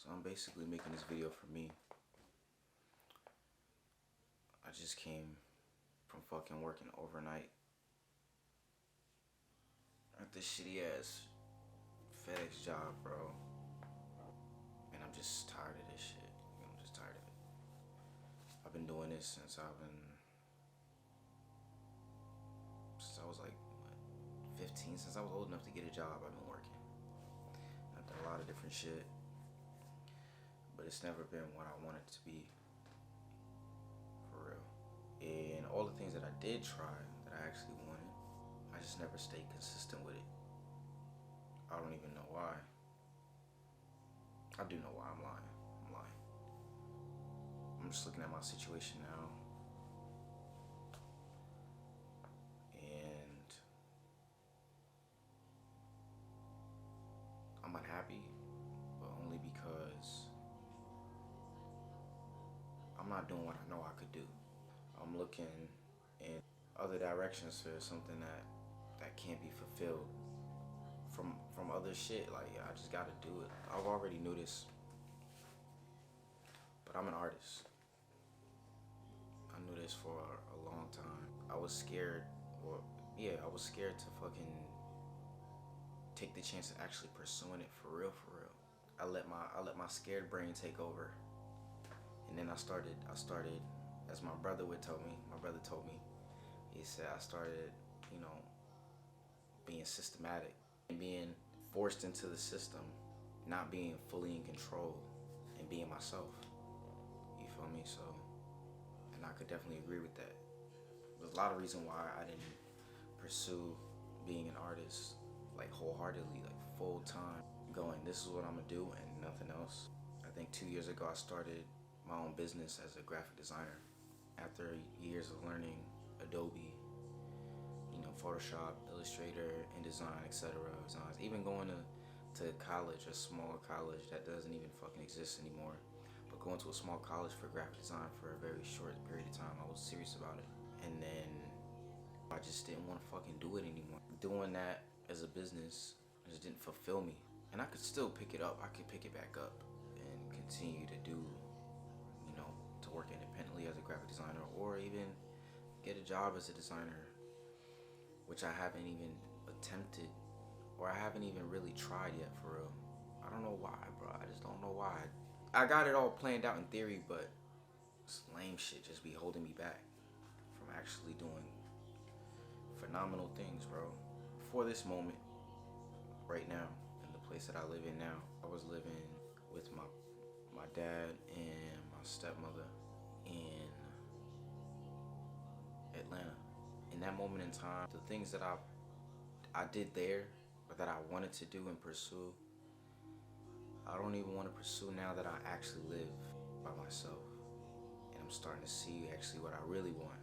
So I'm basically making this video for me. I just came from fucking working overnight at this shitty ass FedEx job, bro. And I'm just tired of this shit. I'm just tired of it. I've been doing this since I was like, what, 15, since I was old enough to get a job. I've been working. I've done a lot of different shit, but it's never been what I wanted to be, for real. And all the things that I did try, that I actually wanted, I just never stayed consistent with it. I don't even know why. I do know why. I'm lying. I'm just looking at my situation now, and I'm unhappy, but only because I'm not doing what I know I could do. I'm looking in other directions for something that can't be fulfilled from other shit. Like, I just gotta do it. I've already knew this, but I'm an artist. I knew this for a long time. I was scared, I was scared to fucking take the chance of actually pursuing it for real. I let my scared brain take over, and then I started, as my brother told me, he said I started, being systematic and being forced into the system, not being fully in control and being myself. You feel me? So, and I could definitely agree with that. There's a lot of reason why I didn't pursue being an artist like wholeheartedly, like full time, going, this is what I'm gonna do and nothing else. I think 2 years ago I started my own business as a graphic designer. After years of learning Adobe, Photoshop, Illustrator, InDesign, etc. Even going to college, a small college that doesn't even fucking exist anymore, but going to a small college for graphic design for a very short period of time. I was serious about it, and then I just didn't want to fucking do it anymore. Doing that as a business just didn't fulfill me, and I could still pick it up. I could pick it back up and continue to do, to work independently as a graphic designer, or even get a job as a designer, which I haven't even attempted, or I haven't even really tried yet, for real. I don't know why, bro. I just don't know why. I got it all planned out in theory, but this lame shit just be holding me back from actually doing phenomenal things, bro. Before this moment, right now, in the place that I live in now, I was living with my dad and my stepmother in Atlanta. In that moment in time, the things that I did there, or that I wanted to do and pursue, I don't even want to pursue now that I actually live by myself, and I'm starting to see actually what I really want.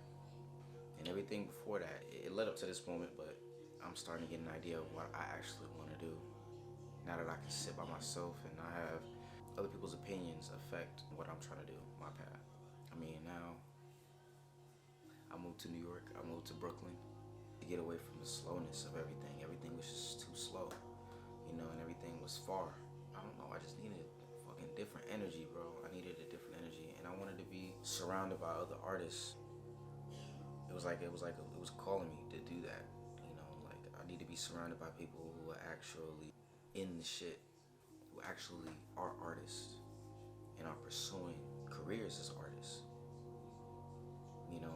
And everything before that, it led up to this moment, but I'm starting to get an idea of what I actually want to do now that I can sit by myself and not have other people's opinions affect what I'm trying to do, my path. I mean, now I moved to New York, I moved to Brooklyn to get away from the slowness of everything. Everything was just too slow, and everything was far. I don't know, I just needed fucking different energy, bro. I needed a different energy, and I wanted to be surrounded by other artists. It was calling me to do that, like I need to be surrounded by people who are actually in the shit, who actually are artists and are pursuing careers as artists.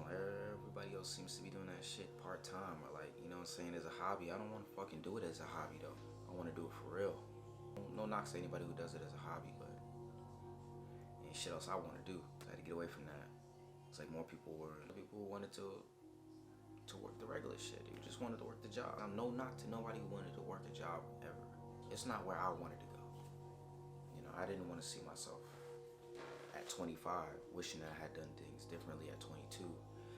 Everybody else seems to be doing that shit part-time, or like, as a hobby. I don't want to fucking do it as a hobby, though. I want to do it for real. No knocks to anybody who does it as a hobby, but ain't shit else I want to do. I had to get away from that. It's like more people who wanted to work the regular shit. They just wanted to work the job. I'm no knock to nobody who wanted to work a job ever. It's not where I wanted to go. I didn't want to see myself at 25 wishing that I had done things differently at 22.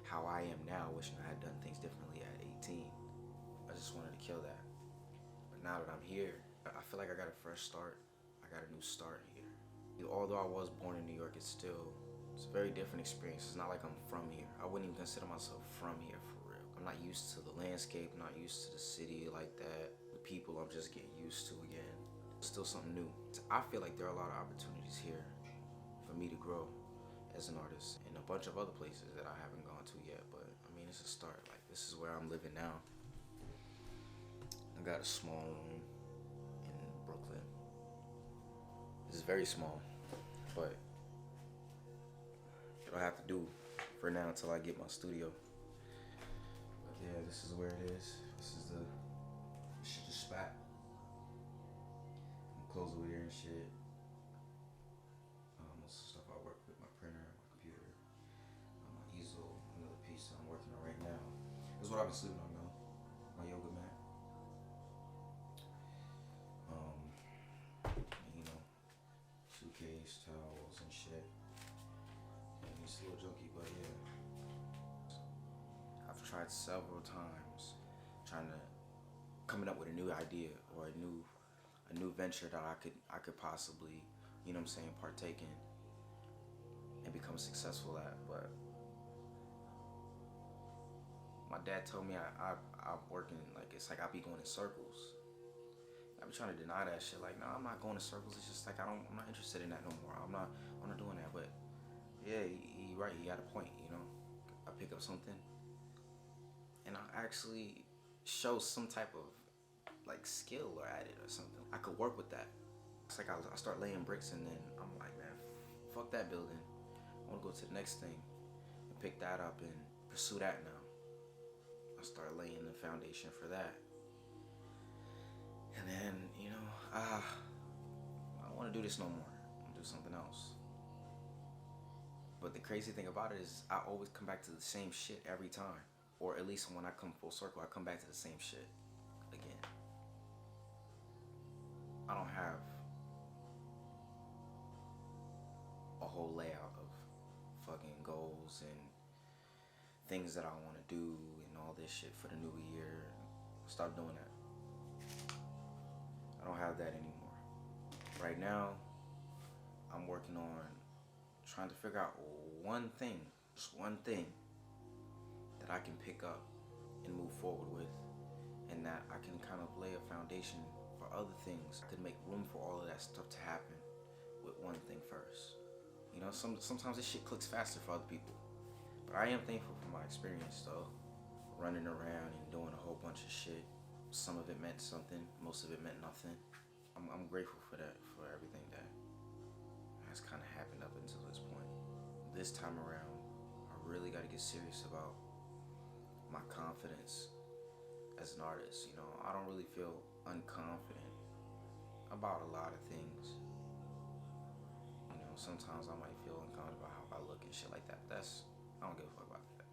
How I am now wishing I had done things differently at 18. I just wanted to kill that. But now that I'm here, I feel like I got a fresh start. I got a new start here. Although I was born in New York, it's a very different experience. It's not like I'm from here. I wouldn't even consider myself from here, for real. I'm not used to the landscape, I'm not used to the city like that. The people I'm just getting used to again. Still something new. I feel like there are a lot of opportunities here for me to grow as an artist in a bunch of other places that I haven't gone to yet, but I mean, it's a start. Like, this is where I'm living now. I got a small room in Brooklyn. This is very small, but it'll have to do for now until I get my studio. But yeah, this is where it is. This is the spot. I'm close over here and shit. Most of the stuff I work with, my printer, my computer, my easel, another piece that I'm working on right now. This is what I've been sleeping on though. My yoga mat. You know, suitcase, towels and shit. And it's a little junky, but yeah. I've tried several times trying to coming up with a new idea or a new venture that I could possibly, you know what I'm saying, partake in and become successful at. But my dad told me I'm working, like, it's like I be going in circles. I be trying to deny that shit, like, no, I'm not going in circles. It's just like I'm not interested in that no more. I'm not doing that. But yeah, he right. He had a point, you know. I pick up something and I actually show some type of like skill or at it or something. I could work with that. It's like I start laying bricks and then I'm like, man, fuck that building. I want to go to the next thing and pick that up and pursue that now. I start laying the foundation for that. And then, you know, I don't want to do this no more. I'm gonna do something else. But the crazy thing about it is I always come back to the same shit every time. Or at least when I come full circle, I come back to the same shit again. I don't have a whole layout of fucking goals and things that I want to do and all this shit for the new year. Stop doing that. I don't have that anymore. Right now, I'm working on trying to figure out one thing, just one thing that I can pick up and move forward with, and that I can kind of lay a foundation for other things. I could make room for all of that stuff to happen with one thing first. You know, sometimes this shit clicks faster for other people. But I am thankful for my experience though, running around and doing a whole bunch of shit. Some of it meant something, most of it meant nothing. I'm grateful for that, for everything that has kind of happened up until this point. This time around, I really got to get serious about my confidence as an artist. You know, I don't really feel unconfident about a lot of things. You know, sometimes I might feel unconfident about how I look and shit like that. But I don't give a fuck about that.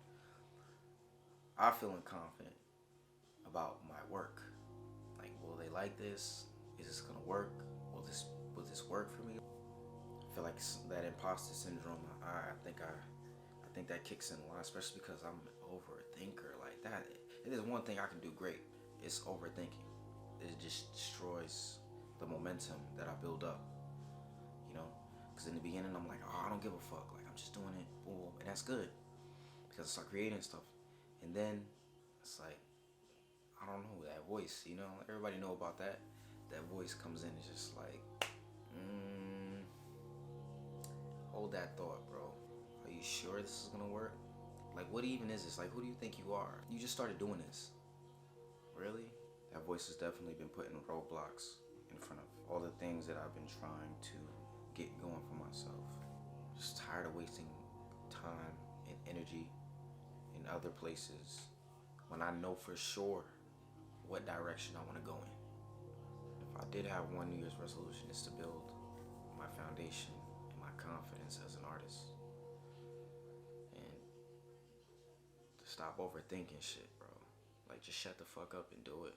I feel confident about my work. Like, will they like this? Is this gonna work? Will this work for me? I feel like that imposter syndrome. I think that kicks in a lot, especially because I'm an overthinker. Like that. If there's one thing I can do great, it's overthinking. It just destroys the momentum that I build up. You know, because in the beginning I'm like, oh, I don't give a fuck. Like, I'm just doing it, boom, and that's good because I start creating stuff, and then it's like, I don't know, that voice, you know, everybody know about that. That voice comes in and it's just like, hold that thought, bro. Are you sure this is gonna work? Like, what even is this? Like, who do you think you are? You just started doing this. Really? That voice has definitely been putting roadblocks in front of all the things that I've been trying to get going for myself. Just tired of wasting time and energy in other places when I know for sure what direction I want to go in. If I did have one New Year's resolution, it's to build my foundation and my confidence as an artist, and to stop overthinking shit, bro. Like, just shut the fuck up and do it.